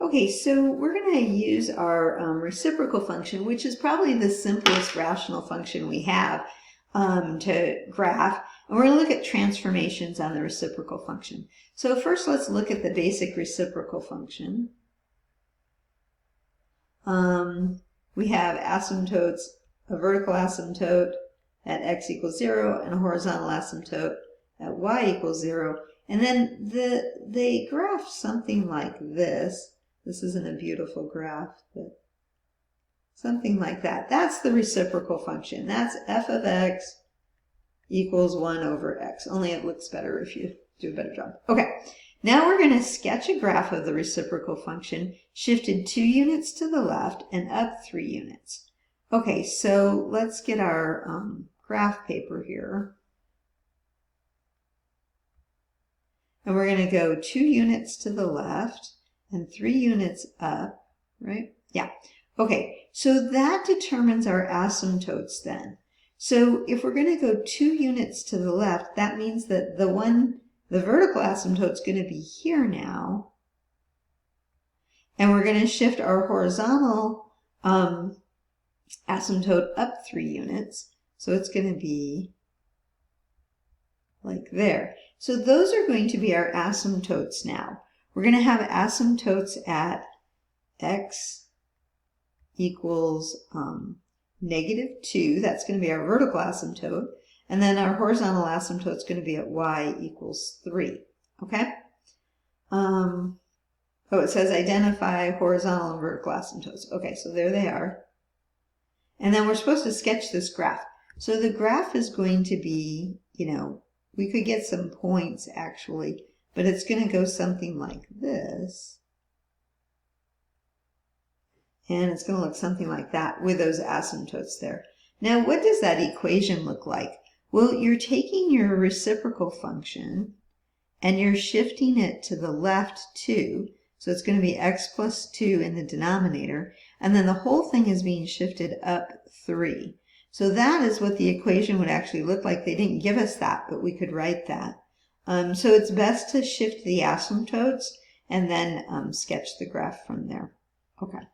Okay, so we're going to use our reciprocal function, which is probably the simplest rational function we have to graph. And we're going to look at transformations on the reciprocal function. So first, let's look at the basic reciprocal function. We have asymptotes, a vertical asymptote at x equals 0 and a horizontal asymptote at y equals 0. And then they graph something like this. This isn't a beautiful graph, but something like that. That's the reciprocal function. That's f of x equals 1 over x. Only it looks better if you do a better job. Okay, now we're going to sketch a graph of the reciprocal function, shifted 2 units to the left and up 3 units. Okay, so let's get our graph paper here. And we're going to go 2 units to the left and 3 units up, right? Yeah. Okay, so that determines our asymptotes then. So if we're going to go 2 units to the left, that means that the vertical asymptote is going to be here now. And we're going to shift our horizontal asymptote up 3 units. So it's going to be like there. So those are going to be our asymptotes now. We're going to have asymptotes at x equals -2. That's going to be our vertical asymptote. And then our horizontal asymptote is going to be at y equals 3. Okay? Oh, it says identify horizontal and vertical asymptotes. Okay, so there they are. And then we're supposed to sketch this graph. So the graph is going to be, we could get some points actually, but it's going to go something like this. And it's going to look something like that with those asymptotes there. Now, what does that equation look like? Well, you're taking your reciprocal function and you're shifting it to the left 2. So it's going to be x plus 2 in the denominator. And then the whole thing is being shifted up 3. So that is what the equation would actually look like. They didn't give us that, but we could write that. So it's best to shift the asymptotes and then sketch the graph from there. Okay.